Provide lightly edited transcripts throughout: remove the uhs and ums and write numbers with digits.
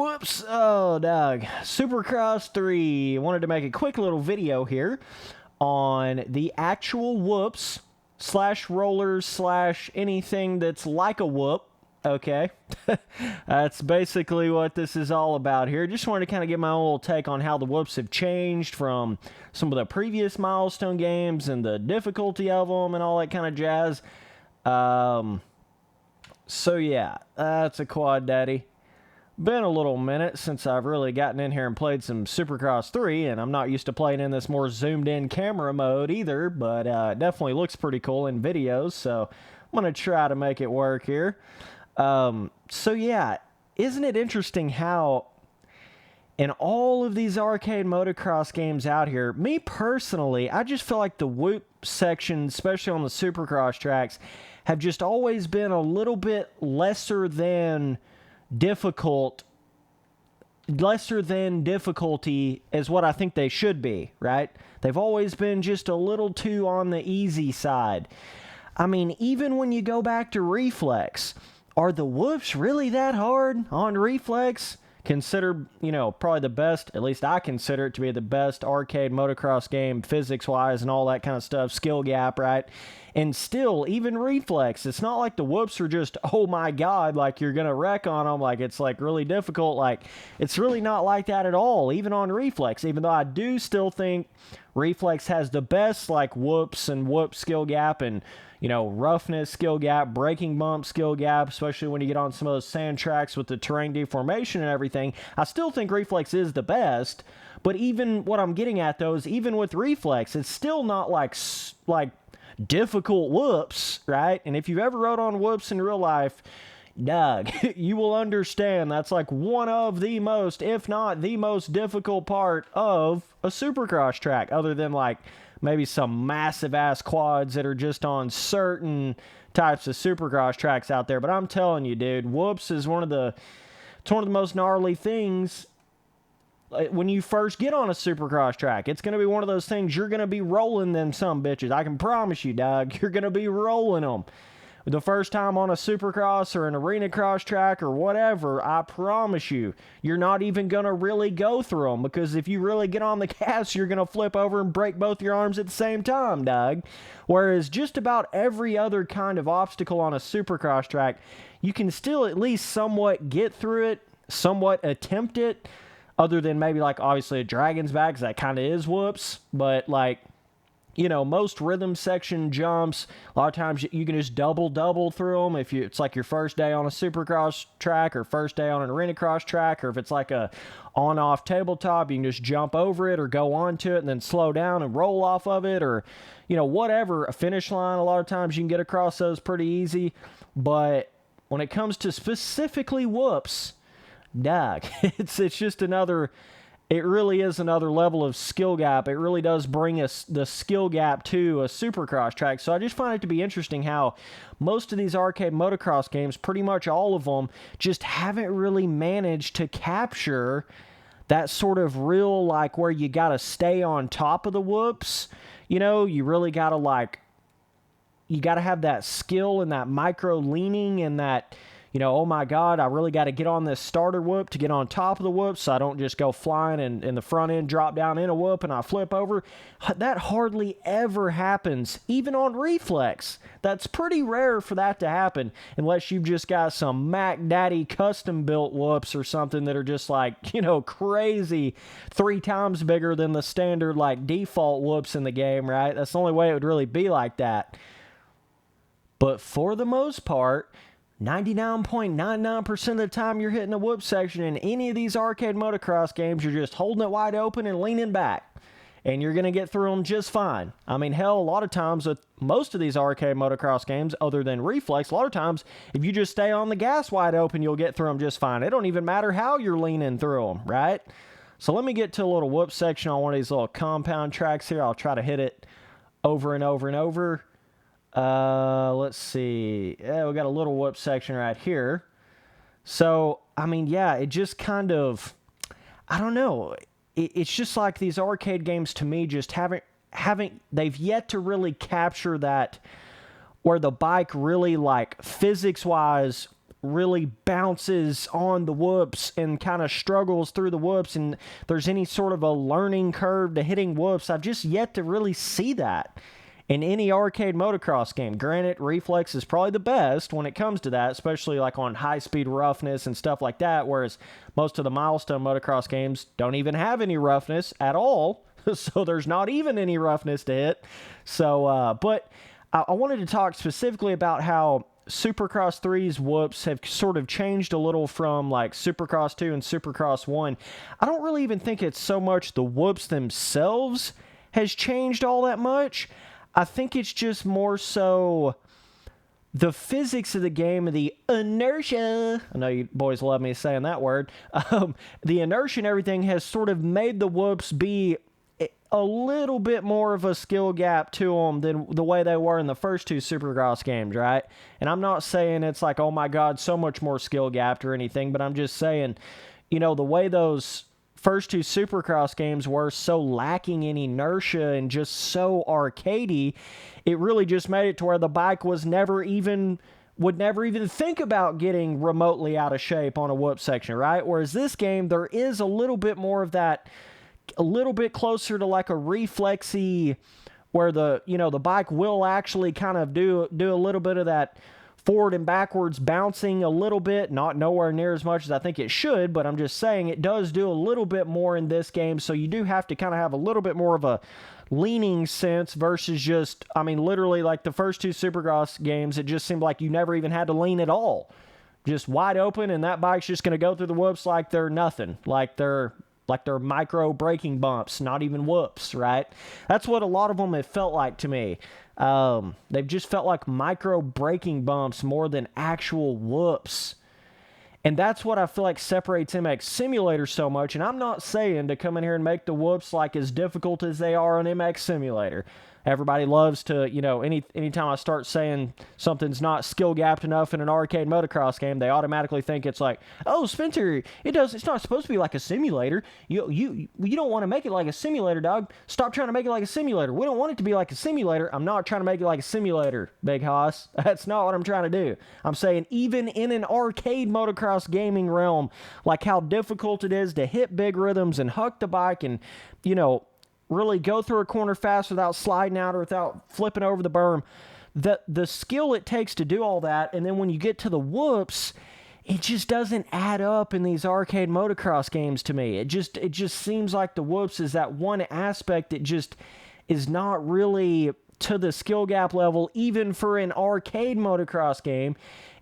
Whoops. Oh, dog. Supercross 3. Wanted to make a quick little video here on the actual whoops slash rollers slash anything that's like a whoop. Okay. That's basically what this is all about here. Just wanted to kind of get my own little take on how the whoops have changed from some of the previous milestone games and the difficulty of them and all that kind of jazz. So yeah, that's a quad daddy. Been a little minute since I've really gotten in here and played some Supercross 3, and I'm not used to playing in this more zoomed-in camera mode either, but it definitely looks pretty cool in videos, so I'm going to try to make it work here. So yeah, isn't it interesting how in all of these arcade motocross games out here, me personally, I just feel like the whoop section, especially on the Supercross tracks, have just always been a little bit lesser than difficulty is what I think they should be, right? They've always been just a little too on the easy side. I mean, even when you go back to Reflex, are the whoops really that hard on Reflex? Considered, you know, probably the best, at least I consider it to be the best arcade motocross game physics-wise and all that kind of stuff, skill gap, right? And still, even Reflex, it's not like the whoops are just, oh my god, like you're gonna wreck on them, like it's like really difficult, like it's really not like that at all, even on Reflex, even though I do still think Reflex has the best like whoops and whoop skill gap and, you know, roughness skill gap, braking bump skill gap, especially when you get on some of those sand tracks with the terrain deformation and everything. I still think Reflex is the best, but even what I'm getting at though is even with Reflex, it's still not like difficult whoops, right? And if you've ever rode on whoops in real life, Doug, you will understand that's like one of the most, if not the most difficult part of a Supercross track, other than like maybe some massive ass quads that are just on certain types of Supercross tracks out there. But I'm telling you, dude, whoops is one of the most gnarly things. When you first get on a Supercross track, it's going to be one of those things you're going to be rolling them some bitches. I can promise you, dog, you're going to be rolling them. The first time on a Supercross or an arena cross track or whatever, I promise you, you're not even going to really go through them, because if you really get on the gas, you're going to flip over and break both your arms at the same time, dog. Whereas just about every other kind of obstacle on a Supercross track, you can still at least somewhat get through it, somewhat attempt it, other than maybe like obviously a Dragon's Back, because that kind of is whoops, but like, you know, most rhythm section jumps, a lot of times you can just double through them if it's like your first day on a Supercross track or first day on an arena cross track, or if it's like a on-off tabletop, you can just jump over it or go onto it and then slow down and roll off of it, or, you know, whatever. A finish line, a lot of times you can get across those pretty easy, but when it comes to specifically whoops, dog, it's just another... It really is another level of skill gap. It really does bring us the skill gap to a Supercross track. So I just find it to be interesting how most of these arcade motocross games, pretty much all of them, just haven't really managed to capture that sort of real, like, where you got to stay on top of the whoops. You know, you really got to, like, you got to have that skill and that micro leaning and that... You know, oh my God, I really got to get on this starter whoop to get on top of the whoop so I don't just go flying and in the front end drop down in a whoop and I flip over. That hardly ever happens, even on Reflex. That's pretty rare for that to happen unless you've just got some Mac Daddy custom built whoops or something that are just like, you know, crazy 3 times bigger than the standard like default whoops in the game, right? That's the only way it would really be like that. But for the most part, 99.99% of the time you're hitting a whoop section in any of these arcade motocross games, you're just holding it wide open and leaning back. And you're going to get through them just fine. I mean, hell, a lot of times with most of these arcade motocross games, other than Reflex, a lot of times, if you just stay on the gas wide open, you'll get through them just fine. It don't even matter how you're leaning through them, right? So let me get to a little whoop section on one of these little compound tracks here. I'll try to hit it over and over and over. Let's see. Yeah, we got a little whoop section right here. So, I mean, yeah, it just kind of, I don't know. It's just like these arcade games to me just they've yet to really capture that where the bike really, like, physics-wise really bounces on the whoops and kind of struggles through the whoops, and there's any sort of a learning curve to hitting whoops. I've just yet to really see that in any arcade motocross game. Granted, reflex is probably the best when it comes to that, especially like on high-speed roughness and stuff like that, whereas most of the milestone motocross games don't even have any roughness at all, so there's not even any roughness to hit. So, but I wanted to talk specifically about how Supercross 3's whoops have sort of changed a little from like Supercross 2 and Supercross 1. I don't really even think it's so much the whoops themselves has changed all that much. I think it's just more so the physics of the game and the inertia. I know you boys love me saying that word. The inertia and everything has sort of made the whoops be a little bit more of a skill gap to them than the way they were in the first two Supercross games, right? And I'm not saying it's like, oh my God, so much more skill gap or anything, but I'm just saying, you know, the way those first two Supercross games were so lacking in inertia and just so arcadey, it really just made it to where the bike was would never even think about getting remotely out of shape on a whoop section, right? Whereas this game, there is a little bit more of that, a little bit closer to like a reflexy, where the bike will actually kind of do a little bit of that forward and backwards bouncing a little bit, not nowhere near as much as I think it should, but I'm just saying it does do a little bit more in this game, so you do have to kind of have a little bit more of a leaning sense versus just, I mean, literally like the first two Supercross games, it just seemed like you never even had to lean at all. Just wide open, and that bike's just going to go through the whoops like they're nothing, like they're micro braking bumps, not even whoops, right? That's what a lot of them have felt like to me. They've just felt like micro braking bumps more than actual whoops. And that's what I feel like separates MX Simulator so much. And I'm not saying to come in here and make the whoops like as difficult as they are on MX Simulator. Everybody loves to, anytime I start saying something's not skill gapped enough in an arcade motocross game, they automatically think it's like, oh, Spencer, it's not supposed to be like a simulator. You don't want to make it like a simulator, dog. Stop trying to make it like a simulator. We don't want it to be like a simulator. I'm not trying to make it like a simulator, Big Hoss. That's not what I'm trying to do. I'm saying even in an arcade motocross gaming realm, like how difficult it is to hit big rhythms and huck the bike and, really go through a corner fast without sliding out or without flipping over the berm. The skill it takes to do all that, and then when you get to the whoops, it just doesn't add up in these arcade motocross games to me. It just seems like the whoops is that one aspect that just is not really to the skill gap level, even for an arcade motocross game.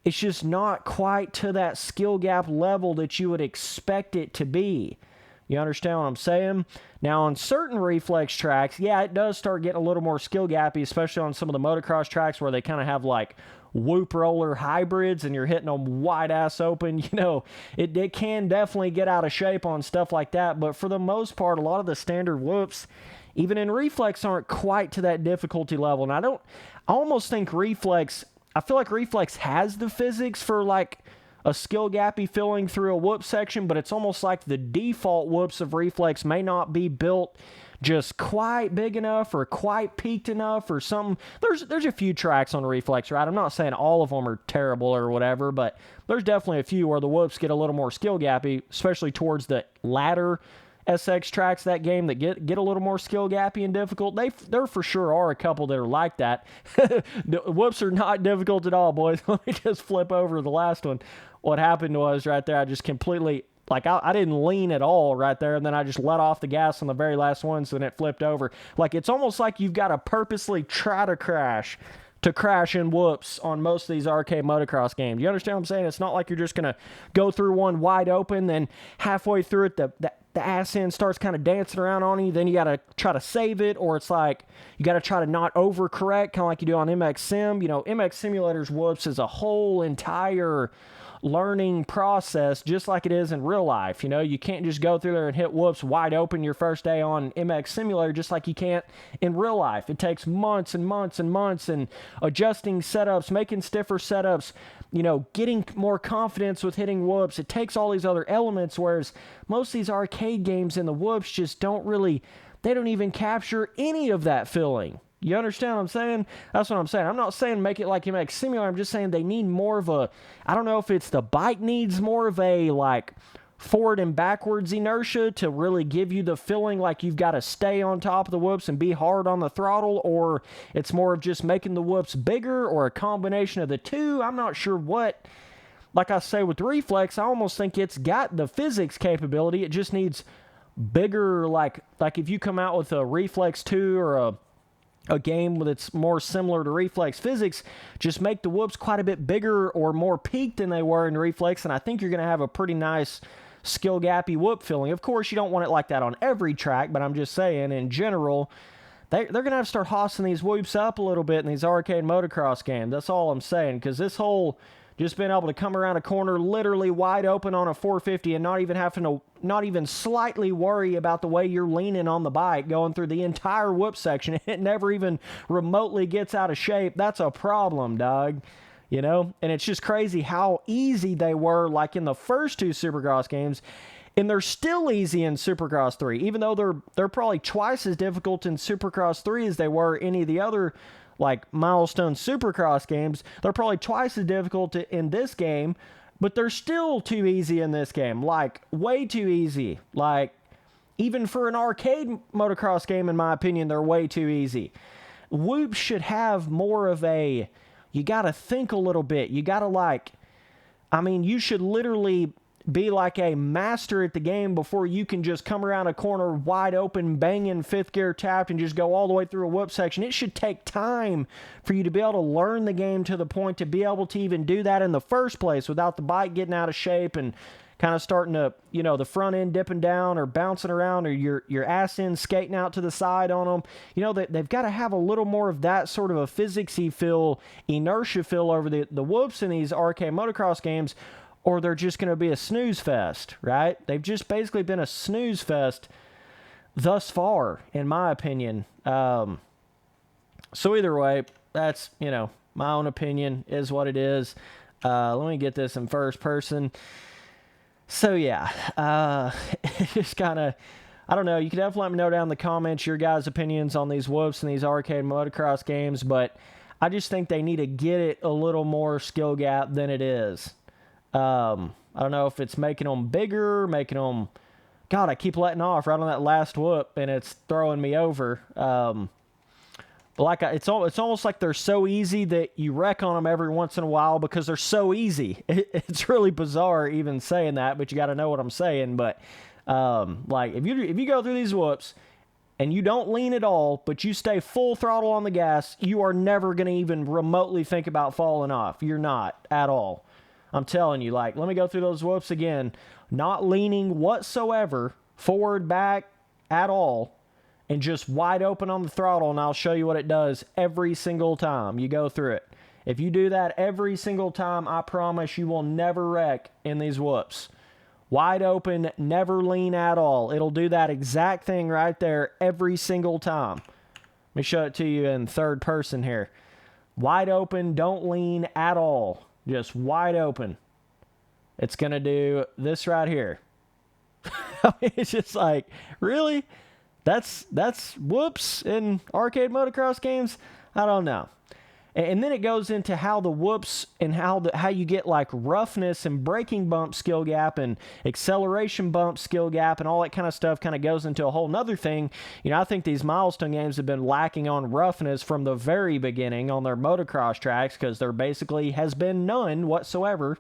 It's just not quite to that skill gap level that you would expect it to be. You understand what I'm saying? Now, on certain reflex tracks, yeah, it does start getting a little more skill gappy, especially on some of the motocross tracks where they kind of have like whoop roller hybrids and you're hitting them wide ass open. It can definitely get out of shape on stuff like that. But for the most part, a lot of the standard whoops, even in reflex, aren't quite to that difficulty level. And I almost think I feel like reflex has the physics for like a skill gappy filling through a whoop section, but it's almost like the default whoops of reflex may not be built just quite big enough or quite peaked enough or something. There's a few tracks on reflex, right? I'm not saying all of them are terrible or whatever, but there's definitely a few where the whoops get a little more skill gappy, especially towards the latter SX tracks that game that get a little more skill gappy and difficult. There for sure are a couple that are like that. The whoops are not difficult at all, boys. Let me just flip over to the last one. What happened was right there, I just completely, like I didn't lean at all right there, and then I just let off the gas on the very last one, so then it flipped over. Like it's almost like you've got to purposely try to crash in whoops on most of these arcade motocross games. You understand what I'm saying? It's not like you're just going to go through one wide open, then halfway through it, the ass end starts kind of dancing around on you, then you got to try to save it, or it's like you got to try to not overcorrect, kind of like you do on MX Sim. MX Simulator's whoops is a whole entire learning process, just like it is in real life. You can't just go through there and hit whoops wide open your first day on MX Simulator, just like you can't in real life. It takes months and months and months and adjusting setups, making stiffer setups, getting more confidence with hitting whoops. It takes all these other elements, whereas most of these arcade games in the whoops just don't even capture any of that feeling. You understand what I'm saying? That's what I'm saying. I'm not saying make it like you make simulator. I'm just saying they need more of a, I don't know if it's the bike needs more of a, like, forward and backwards inertia to really give you the feeling like you've got to stay on top of the whoops and be hard on the throttle, or it's more of just making the whoops bigger, or a combination of the two. I'm not sure what. Like I say with reflex, I almost think it's got the physics capability. It just needs bigger, like if you come out with a reflex 2 or a game that's more similar to reflex physics, just make the whoops quite a bit bigger or more peaked than they were in reflex, and I think you're going to have a pretty nice skill gappy whoop feeling. Of course, you don't want it like that on every track, but I'm just saying, in general, they're going to have to start hossing these whoops up a little bit in these arcade motocross games. That's all I'm saying, because this whole just being able to come around a corner literally wide open on a 450 and not even having to, not even slightly worry about the way you're leaning on the bike going through the entire whoop section. It never even remotely gets out of shape. That's a problem, dog. You know? And it's just crazy how easy they were, like in the first 2 Supercross games, and they're still easy in Supercross 3, even though they're probably twice as difficult in Supercross 3 as they were any of the other, like, milestone Supercross games. They're probably twice as difficult in this game, but they're still too easy in this game. Like, way too easy. Like, even for an arcade motocross game, in my opinion, they're way too easy. Whoops should have more of a, you gotta think a little bit. You gotta, like, I mean, you should literally be like a master at the game before you can just come around a corner wide open, banging 5th gear tapped, and just go all the way through a whoop section. It should take time for you to be able to learn the game to the point to be able to even do that in the first place without the bike getting out of shape and kind of starting to, you know, the front end dipping down or bouncing around, or your ass end skating out to the side on them. You know, they've got to have a little more of that sort of a physicsy feel, inertia feel over the whoops in these arcade motocross games, or they're just going to be a snooze fest, right? They've just basically been a snooze fest thus far, in my opinion. So either way, that's, you know, my own opinion is what it is. Let me get this in first person. So yeah, it's just kind of, I don't know. You can definitely let me know down in the comments your guys' opinions on these whoops and these arcade motocross games, but I just think they need to get it a little more skill gap than it is. I don't know if it's making them bigger, making them, God, I keep letting off right on that last whoop, and it's throwing me over. But like it's almost like they're so easy that you wreck on them every once in a while because they're so easy. It's really bizarre even saying that, but you got to know what I'm saying. But like if you go through these whoops and you don't lean at all, but you stay full throttle on the gas, you are never going to even remotely think about falling off. You're not at all. I'm telling you, like, let me go through those whoops again. Not leaning whatsoever, forward, back, at all, and just wide open on the throttle, and I'll show you what it does every single time you go through it. If you do that every single time, I promise you will never wreck in these whoops. Wide open, never lean at all. It'll do that exact thing right there every single time. Let me show it to you in third person here. Wide open, don't lean at all. Just wide open. It's going to do this right here. I mean, it's just like, really? That's whoops in arcade motocross games? I don't know. And then it goes into how the whoops and how you get like roughness and braking bump skill gap and acceleration bump skill gap and all that kind of stuff kind of goes into a whole nother thing. You know, I think these milestone games have been lacking on roughness from the very beginning on their motocross tracks because there basically has been none whatsoever.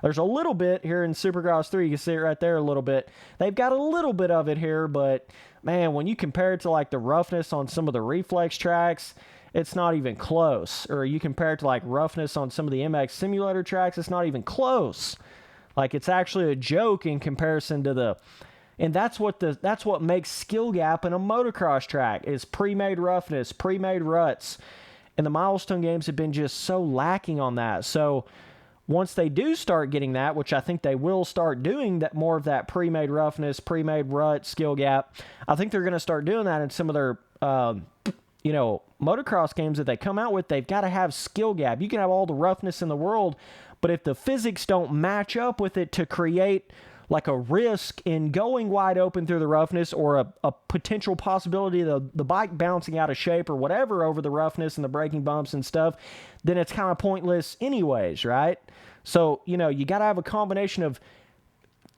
There's a little bit here in Supercross 3. You can see it right there a little bit. They've got a little bit of it here, but man, when you compare it to like the roughness on some of the reflex tracks, it's not even close. Or you compare it to like roughness on some of the MX simulator tracks, it's not even close. Like it's actually a joke in comparison to the, and that's what makes skill gap in a motocross track is pre-made roughness, pre-made ruts. And the milestone games have been just so lacking on that. So once they do start getting that, which I think they will start doing that, more of that pre-made roughness, pre-made rut, skill gap, I think they're going to start doing that in some of their, you know, motocross games that they come out with. They've got to have skill gap. You can have all the roughness in the world, but if the physics don't match up with it to create like a risk in going wide open through the roughness, or a potential possibility of the bike bouncing out of shape or whatever over the roughness and the braking bumps and stuff, then it's kind of pointless anyways, right? So, you know, you got to have a combination of,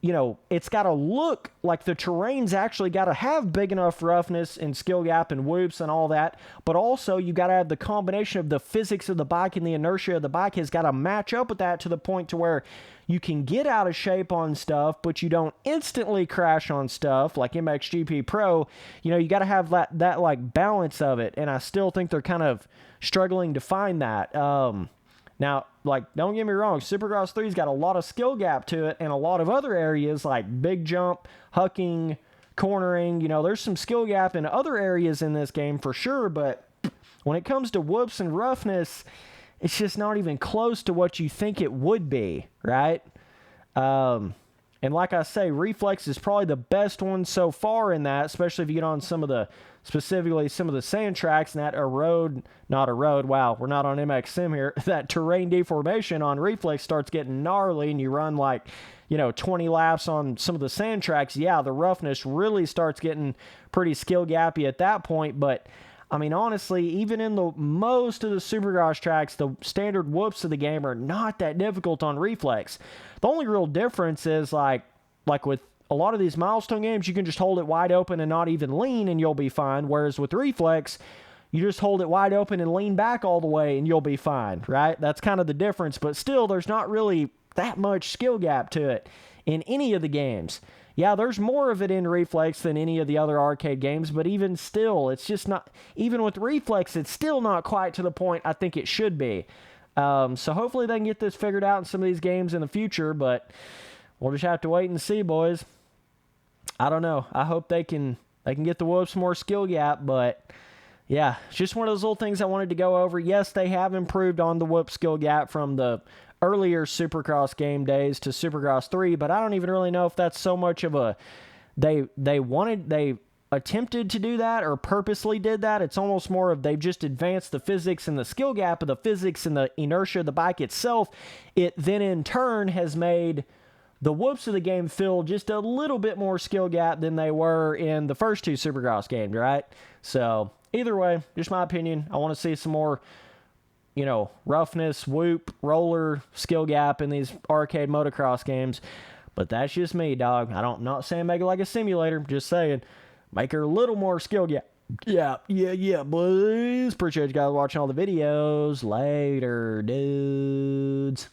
you know, it's got to look like the terrain's actually got to have big enough roughness and skill gap and whoops and all that, but also you got to have the combination of the physics of the bike and the inertia of the bike has got to match up with that to the point to where you can get out of shape on stuff, but you don't instantly crash on stuff like MXGP Pro. You know, you got to have that like balance of it, and I still think they're kind of struggling to find that. Now, like, don't get me wrong, Supercross 3's got a lot of skill gap to it, and a lot of other areas like big jump, hucking, cornering. You know, there's some skill gap in other areas in this game for sure, but when it comes to whoops and roughness, it's just not even close to what you think it would be, right? And like I say, Reflex is probably the best one so far in that, especially if you get on specifically some of the sand tracks, and wow, we're not on MX Sim here, that terrain deformation on Reflex starts getting gnarly and you run like, you know, 20 laps on some of the sand tracks. Yeah, the roughness really starts getting pretty skill gappy at that point, but I mean, honestly, even in most of the Supercross tracks, the standard whoops of the game are not that difficult on Reflex. The only real difference is like with a lot of these milestone games, you can just hold it wide open and not even lean and you'll be fine. Whereas with Reflex, you just hold it wide open and lean back all the way and you'll be fine, right? That's kind of the difference. But still, there's not really that much skill gap to it in any of the games. Yeah, there's more of it in Reflex than any of the other arcade games, but even still, it's just not, even with Reflex, it's still not quite to the point I think it should be. So hopefully they can get this figured out in some of these games in the future, but we'll just have to wait and see, boys. I don't know. I hope they can get the whoops more skill gap, but yeah, it's just one of those little things I wanted to go over. Yes, they have improved on the whoop skill gap from the earlier Supercross game days to Supercross 3, but I don't even really know if that's so much of a they attempted to do that or purposely did that. It's almost more of they've just advanced the physics and the skill gap of the physics and the inertia of the bike itself. It then in turn has made the whoops of the game feel just a little bit more skill gap than they were in the first two Supercross games, right? So either way, just my opinion. I want to see some more, you know, roughness, whoop, roller, skill gap in these arcade motocross games. But that's just me, dog. I'm not saying make it like a simulator. Just saying make her a little more skill gap. Yeah, boys. Appreciate you guys watching all the videos. Later, dudes.